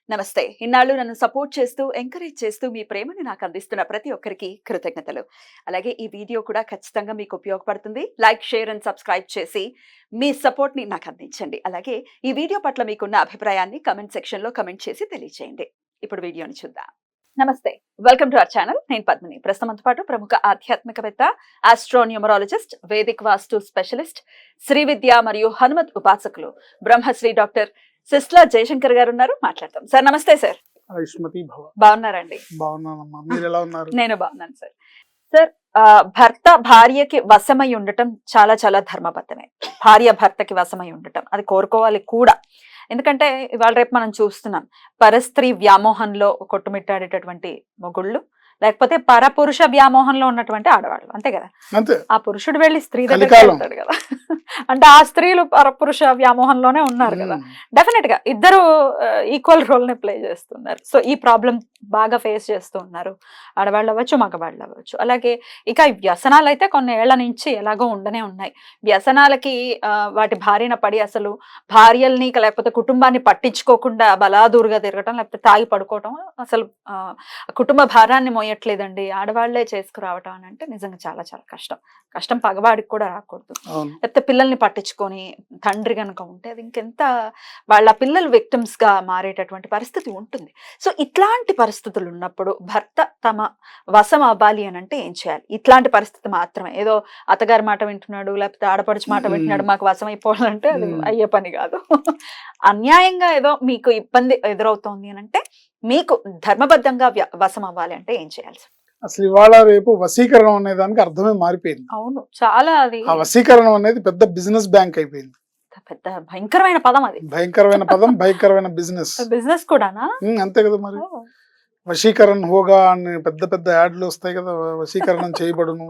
నమస్తే. ఇన్నాళ్ళు నన్ను సపోర్ట్ చేస్తూ, ఎంకరేజ్ చేస్తూ మీ ప్రేమని నాకు అందిస్తున్న ప్రతి ఒక్కరికి కృతజ్ఞతలు. అలాగే ఈ వీడియో కూడా ఖచ్చితంగా మీకు ఉపయోగపడుతుంది. లైక్, షేర్ అండ్ సబ్స్క్రైబ్ చేసి మీ సపోర్ట్‌ని నాకు అందించండి. అలాగే ఈ వీడియో పట్ల మీకున్న అభిప్రాయాన్ని కామెంట్ సెక్షన్‌లో కామెంట్ చేసి తెలియజేయండి. ఇప్పుడు వీడియోని చూద్దాం. నమస్తే. Welcome to our channel. నేను పద్మిని. ప్రస్తుతం మనతో పాటు ప్రముఖ ఆధ్యాత్మికవేత్త, ఆస్ట్రోన్యూమరాలజిస్ట్, వేదిక్ వాస్తు స్పెషలిస్ట్, శ్రీ విద్య మరియు హనుమత్ ఉపాసకులు, బ్రహ్మశ్రీ డాక్టర్ సిస్లా జయశంకర్ గారు ఉన్నారు. మాట్లాడతాం. సార్ నమస్తే సార్. ఆయుష్మతి భవ. బాగున్నారండి? బాగున్నానమ్మా, మీరు ఎలా ఉన్నారు? నేను బాగున్నాను సార్. సార్, భర్త భార్యకి వశమై ఉండటం చాలా చాలా ధర్మబద్ధమే. భార్య భర్తకి వశమై ఉండటం అది కోరుకోవాలి కూడా. ఎందుకంటే ఇవాళ రేపు మనం చూస్తున్నాం, పరస్త్రీ వ్యామోహంలో కొట్టుమిట్టాడేటటువంటి మొగుళ్ళు, లేకపోతే పరపురుష వ్యామోహంలో ఉన్నటువంటి ఆడవాళ్ళు, అంతే కదా. అంతే. ఆ పురుషుడు వెళ్ళి స్త్రీ దగ్గర వెళ్తాడు కదా. అంటే ఆ స్త్రీలు పరపురుష వ్యామోహంలోనే ఉన్నారు కదా. డెఫినెట్ గా ఇద్దరు ఈక్వల్ రోల్ ని ప్లే చేస్తున్నారు. సో ఈ ప్రాబ్లం బాగా ఫేస్ చేస్తూ ఉన్నారు, ఆడవాళ్ళు అవ్వచ్చు, మగవాళ్ళు అవ్వచ్చు. అలాగే ఇక వ్యసనాలు అయితే కొన్ని ఏళ్ల నుంచి ఎలాగో ఉండనే ఉన్నాయి. వ్యసనాలకి వాటి బారిన పడి అసలు భార్యల్ని లేకపోతే కుటుంబాన్ని పట్టించుకోకుండా బలాదూరుగా తిరగటం, లేకపోతే తాగి పడుకోవటం, అసలు కుటుంబ భారాన్ని మోయట్లేదండి, ఆడవాళ్లే చేసుకురావటం అని అంటే నిజంగా చాలా చాలా కష్టం. కష్టం పగవాడికి కూడా రాకూడదు. లేకపోతే పిల్లల్ని పట్టించుకొని తండ్రి కనుక ఉంటే అది ఇంకెంత వాళ్ళ పిల్లలు విక్టిమ్స్ గా మారేటటువంటి పరిస్థితి ఉంటుంది. సో ఇట్లాంటి పరిస్థితులు ఉన్నప్పుడు భర్త తమ వశం అవ్వాలి అని అంటే ఏం చేయాలి? ఇట్లాంటి పరిస్థితి మాత్రమే, ఏదో అత్తగారి మాట వింటున్నాడు లేకపోతే ఆడపడుచు మాట వింటున్నాడు మాకు వశం అయిపోవాలంటే అది అయ్యే పని కాదు. అన్యాయంగా ఏదో మీకు ఇబ్బంది ఎదురవుతోంది అని అంటే మీకు ధర్మబద్ధంగా వశం అవ్వాలి అంటే ఏం చేయాలి? అసలు ఇవాళ రేపు వశీకరణం అనే దానికి అర్థమే మారిపోయింది. అవును, చాలా. అది ఆ వశీకరణం అనేది పెద్ద బిజినెస్ బ్యాంక్ అయిపోయింది. పెద్ద భయంకరమైన పదం అది. భయంకరమైన పదం, భయంకరమైన బిజినెస్. బిజినెస్ కూడానా? అంతే కదా మరి. వశీకరణ హోగా అని పెద్ద పెద్ద యాడ్లు వస్తాయి కదా, వశీకరణం చేయబడును.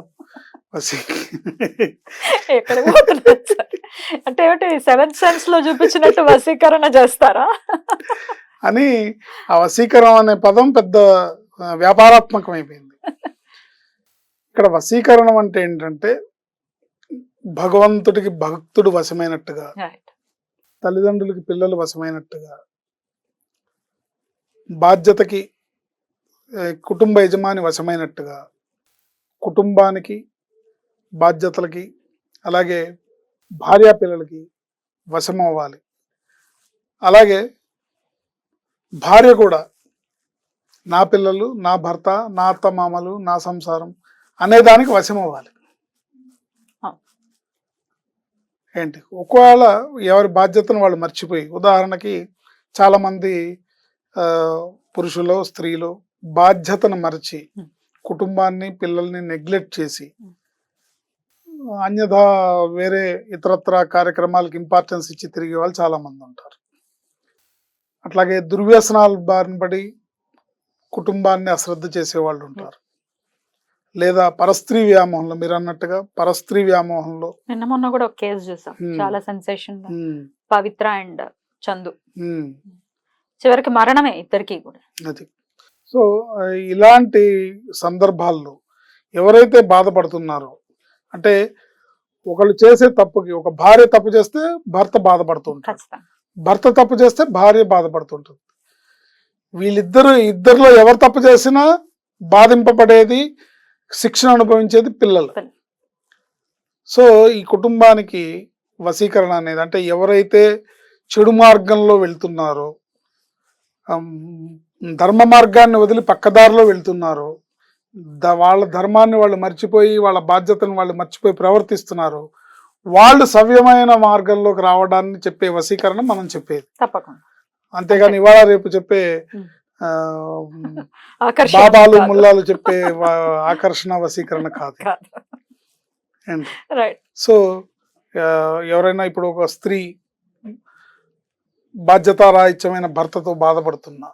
అంటే ఏమిటి, సెవెంత్ సెన్స్ లో చూపించినట్టు వశీకరణ చేస్తారా అని. ఆ వశీకరణం అనే పదం పెద్ద వ్యాపారాత్మకం అయిపోయింది. ఇక్కడ వశీకరణం అంటే ఏంటంటే భగవంతుడికి భక్తుడు వశమైనట్టుగా, తల్లిదండ్రులకి పిల్లలు వశమైనట్టుగా, బాధ్యతకి కుటుంబ యజమాని వశమైనట్టుగా, కుటుంబానికి బాధ్యతలకి అలాగే భార్యా పిల్లలకి వశం అవ్వాలి. అలాగే భార్య కూడా నా పిల్లలు, నా భర్త, నా అత్త మామలు, నా సంసారం అనేదానికి వశం అవ్వాలి. ఏంటి, ఒకవేళ ఎవరి బాధ్యతను వాళ్ళు మర్చిపోయి, ఉదాహరణకి చాలామంది పురుషులు స్త్రీలు బాధ్యతను మరచి కుటుంబాన్ని పిల్లల్ని నెగ్లెక్ట్ చేసి అన్యథా వేరే ఇతరత్ర కార్యక్రమాలకు ఇంపార్టెన్స్ ఇచ్చి తిరిగే వాళ్ళు చాలామంది ఉంటారు. అట్లాగే దుర్వ్యసనాలు బారిన పడి కుటుంబాన్ని అశ్రద్ధ చేసేవాళ్ళు ఉంటారు. లేదా పరస్త్రీ వ్యామోహంలో, మీరు అన్నట్టుగా పరస్త్రీ వ్యామోహంలో నిన్న మొన్న కూడా ఒక కేసు చూసాం, చాలా సెన్సేషన్. పవిత్ర అండ్ చందు చివరికి మరణమే ఇద్దరికి కూడా. అది. సో ఇలాంటి సందర్భాల్లో ఎవరైతే బాధపడుతున్నారో, అంటే ఒకళ్ళు చేసే తప్పుకి, ఒక భార్య తప్పు చేస్తే భర్త బాధపడుతుంటాడు, భర్త తప్పు చేస్తే భార్య బాధపడుతుంటుంది. ఇద్దరిలో ఎవరు తప్పు చేసినా బాధింపబడేది, శిక్షణ అనుభవించేది పిల్లలు. సో ఈ కుటుంబానికి వశీకరణ అనేది, అంటే ఎవరైతే చెడు మార్గంలో వెళ్తున్నారో, ధర్మ మార్గాన్ని వదిలి పక్కదారిలో వెళ్తున్నారో, వాళ్ళ ధర్మాన్ని వాళ్ళు మర్చిపోయి, వాళ్ళ బాధ్యతను వాళ్ళు మర్చిపోయి ప్రవర్తిస్తున్నారు, వాళ్ళు సవ్యమైన మార్గంలోకి రావడాన్ని చెప్పే వశీకరణ మనం చెప్పేది. తప్పకుండా. అంతేగాని ఇవాళ రేపు చెప్పే బాబాలు ముల్లాలు చెప్పే ఆకర్షణ వశీకరణ కాదు. సో ఎవరైనా ఇప్పుడు ఒక స్త్రీ బాధ్యతారాహిత్యమైన భర్తతో బాధపడుతున్నా,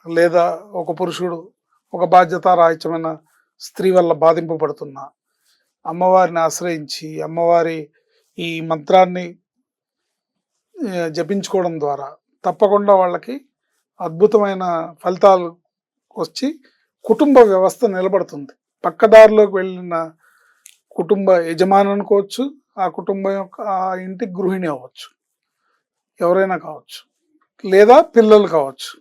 లేదా ఒక పురుషుడు ఒక బాధ్యతారాహిత్యమైన స్త్రీ వల్ల బాధింపబడుతున్నా, అమ్మవారిని ఆశ్రయించి అమ్మవారి ఈ మంత్రాన్ని జపించుకోవడం ద్వారా తప్పకుండా వాళ్ళకి అద్భుతమైన ఫలితాలు వచ్చి కుటుంబ వ్యవస్థ నిలబడుతుంది. పక్కదారిలోకి వెళ్ళిన కుటుంబ యజమాని అనుకోవచ్చు, ఆ కుటుంబం యొక్క ఆ ఇంటి గృహిణి అవ్వచ్చు, ఎవరైనా కావచ్చు, లేదా పిల్లలు కావచ్చు.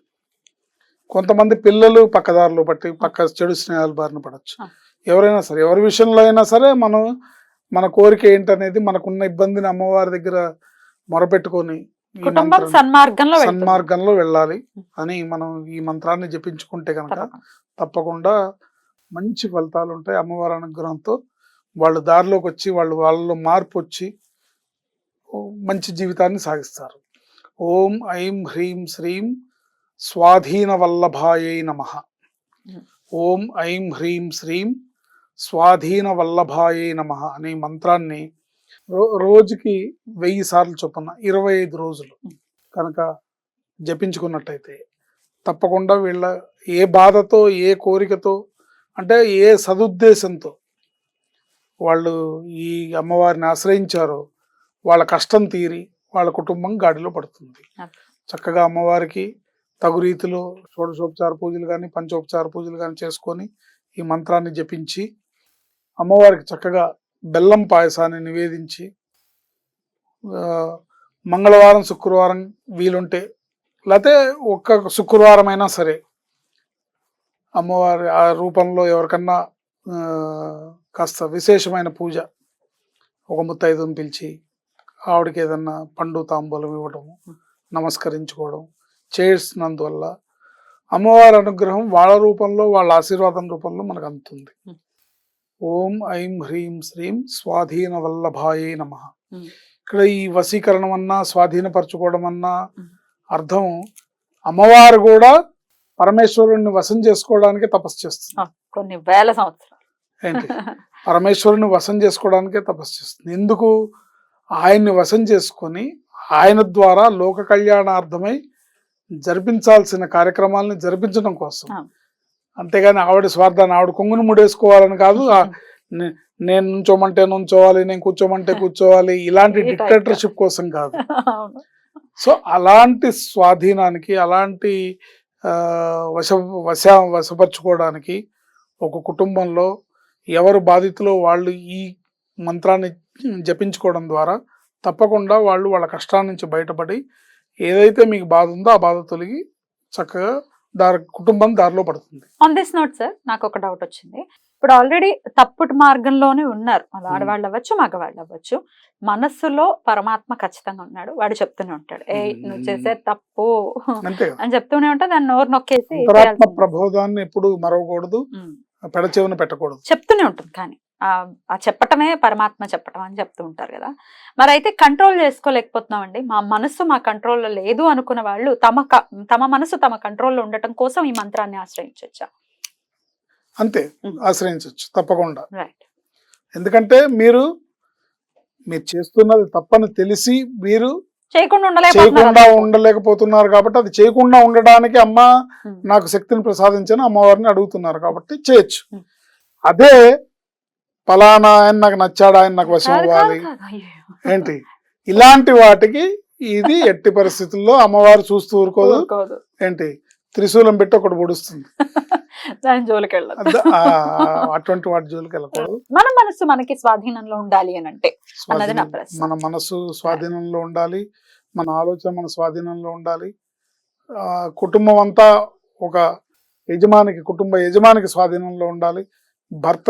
కొంతమంది పిల్లలు పక్కదారులు పట్టి పక్క చెడు స్నేహాలు బారిన పడవచ్చు. ఆ. ఎవరైనా సరే, ఎవరి విషయంలో అయినా సరే మనం మన కోరిక ఏంటనేది, మనకున్న ఇబ్బందిని అమ్మవారి దగ్గర మొరపెట్టుకొని ఈ కుటుంబం మంత్రాన్ని సన్మార్గంలో వెళ్తుంది. సన్మార్గంలో వెళ్ళాలి అని మనం ఈ మంత్రాన్ని జపించుకుంటే కనుక తప్పకుండా. తప్పకుండా మంచి ఫలితాలు ఉంటాయి. అమ్మవారి అనుగ్రహంతో వాళ్ళు దారిలోకి వచ్చి వాళ్ళలో మార్పు వచ్చి మంచి జీవితాన్ని సాగిస్తారు. ఓం ఐం హ్రీం శ్రీం స్వాధీన వల్లభాయై నమః. ఓం ఐం హ్రీం శ్రీం స్వాధీన వల్లభాయై నమః అనే మంత్రాన్ని రోజుకి 1000 సార్లు చొప్పున 25 రోజులు కనుక జపించుకున్నట్టయితే తప్పకుండా వీళ్ళ ఏ బాధతో, ఏ కోరికతో, అంటే ఏ సదుద్దేశంతో వాళ్ళు ఈ అమ్మవారిని ఆశ్రయించారో వాళ్ళ కష్టం తీరి వాళ్ళ కుటుంబం గాడిలో పడుతుంది. చక్కగా అమ్మవారికి తగు రీతిలో షోడశోపచార పూజలు కానీ పంచోపచార పూజలు కానీ చేసుకొని ఈ మంత్రాన్ని జపించి అమ్మవారికి చక్కగా బెల్లం పాయసాన్ని నివేదించి మంగళవారం శుక్రవారం వీలుంటే, లేకపోతే ఒక్క శుక్రవారం అయినా సరే అమ్మవారి ఆ రూపంలో ఎవరికన్నా కాస్త విశేషమైన పూజ, ఒక ముత్తైదుని పిలిచి ఆవిడకి ఏదన్నా పండు తాంబూలం ఇవ్వడము, నమస్కరించుకోవడం చేసినందువల్ల అమ్మవారి అనుగ్రహం వాళ్ళ రూపంలో, వాళ్ళ ఆశీర్వాదం రూపంలో మనకు అందుతుంది. ఓం ఐం హ్రీం శ్రీం స్వాధీన వల్లభాయే నమః. ఇక్కడ ఈ వశీకరణం అన్నా స్వాధీనపరచుకోవడం అన్నా అర్థం అమ్మవారు కూడా పరమేశ్వరుణ్ణి వశం చేసుకోవడానికి తపస్సు చేస్తుంది. కొన్ని వేల సంవత్సరాలు ఏంటి పరమేశ్వరుని వశం చేసుకోవడానికే తపస్సు చేస్తుంది. ఎందుకు? ఆయన్ని వశం చేసుకొని ఆయన ద్వారా లోక కళ్యాణార్థమై జరిపించాల్సిన కార్యక్రమాలని జరిపించడం కోసం. అంతేగాని ఆవిడ స్వార్థాన్ని, ఆవిడ కొంగును ముడేసుకోవాలని కాదు. నేను నుంచోమంటే నుంచోవాలి, నేను కూర్చోమంటే కూర్చోవాలి, ఇలాంటి డిక్టేటర్షిప్ కోసం కాదు. సో అలాంటి స్వాధీనానికి, అలాంటి వశపరచుకోవడానికి ఒక కుటుంబంలో ఎవరు బాధితులో వాళ్ళు ఈ మంత్రాన్ని జపించుకోవడం ద్వారా తప్పకుండా వాళ్ళు వాళ్ళ కష్టాల నుంచి బయటపడి ఏదైతే మీకు బాధ ఉందో ఆ బాధ తొలగి చక్కగా కుటుంబం దారిలో పడుతుంది. ఆన్ దిస్ నోట్ సార్, నాకు ఒక డౌట్ వచ్చింది. ఇప్పుడు ఆల్రెడీ తప్పుడు మార్గంలోనే ఉన్నారు, అలా ఆడవాళ్ళు అవ్వచ్చు, మగవాళ్ళు అవ్వచ్చు. మనస్సులో పరమాత్మ ఖచ్చితంగా ఉన్నాడు, వాడు చెప్తూనే ఉంటాడు, ఏ నువ్వు చేసే తప్పు అని చెప్తూనే ఉంటా. దాన్ని నోరు నొక్కేసి ప్రబోధాన్ని ఎప్పుడు మరవకూడదు, పెడచెవిన పెట్టకూడదు, చెప్తూనే ఉంటుంది. కానీ ఆ చెప్పటమే పరమాత్మ చెప్పటం అని చెప్తూ ఉంటారు కదా. మరి అయితే కంట్రోల్ చేసుకోలేకపోతున్నామండి, మా మనస్సు మా కంట్రోల్లో లేదు అనుకున్న వాళ్ళు తమ మనసు తమ కంట్రోల్లో ఉండటం కోసం ఈ మంత్రాన్ని ఆశ్రయించవచ్చా? అంతే, ఆశ్రయించవచ్చు తప్పకుండా. రైట్. ఎందుకంటే మీరు చేస్తున్నది తప్పని తెలిసి మీరు చేయకుండా ఉండలేకపోతున్నారు కాబట్టి, అది చేయకుండా ఉండడానికి అమ్మ నాకు శక్తిని ప్రసాదించని అమ్మవారిని అడుగుతున్నారు కాబట్టి చేయొచ్చు. అదే పలానా ఆయన నాకు నచ్చాడు, ఆయన నాకు వశం అవ్వాలి ఏంటి, ఇలాంటి వాటికి ఇది ఎట్టి పరిస్థితుల్లో అమ్మవారు చూస్తూ ఊరుకోదు. ఏంటి, త్రిశూలం పెట్టి ఒకటి పొడుస్తుంది, జోలికి వెళ్ళదు. అటువంటి వాటి జోలికి వెళ్ళకూడదు. మన మనసు మనకి స్వాధీనంలో ఉండాలి అని అంటే మన మనసు స్వాధీనంలో ఉండాలి, మన ఆలోచన మన స్వాధీనంలో ఉండాలి. కుటుంబం అంతా ఒక కుటుంబ యజమానికి స్వాధీనంలో ఉండాలి. భర్త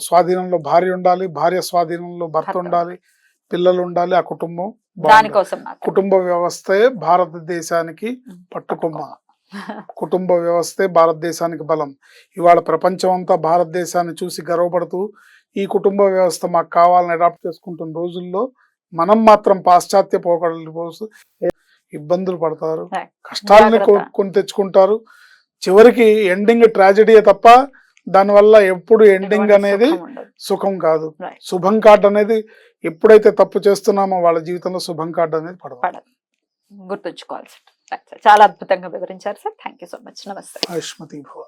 స్వాధీనంలో భార్య ఉండాలి, భార్య స్వాధీనంలో భర్త ఉండాలి, పిల్లలు ఉండాలి, ఆ కుటుంబం కుటుంబ వ్యవస్థే భారతదేశానికి పట్టుకొమ్మ. కుటుంబ వ్యవస్థే భారతదేశానికి బలం. ఇవాళ ప్రపంచం అంతా భారతదేశాన్ని చూసి గర్వపడుతూ ఈ కుటుంబ వ్యవస్థ మాకు కావాలని అడాప్ట్ చేసుకుంటున్న రోజుల్లో మనం మాత్రం పాశ్చాత్య పోకడలు పోసి ఇబ్బందులు పడతారు, కష్టాలని కొని తెచ్చుకుంటారు. చివరికి ఎండింగ్ ట్రాజెడీయే తప్ప దానివల్ల ఎప్పుడు ఎండింగ్ అనేది సుఖం కాదు. శుభం కార్డ్ అనేది ఎప్పుడైతే తప్పు చేస్తున్నామో వాళ్ళ జీవితంలో శుభం కార్డ్ అనేది పడదు. గుర్తుంచుకోవాలి. చాలా అద్భుతంగా వివరించారు sir. Thank you so much. నమస్తే. ఆయుష్మతి భవ.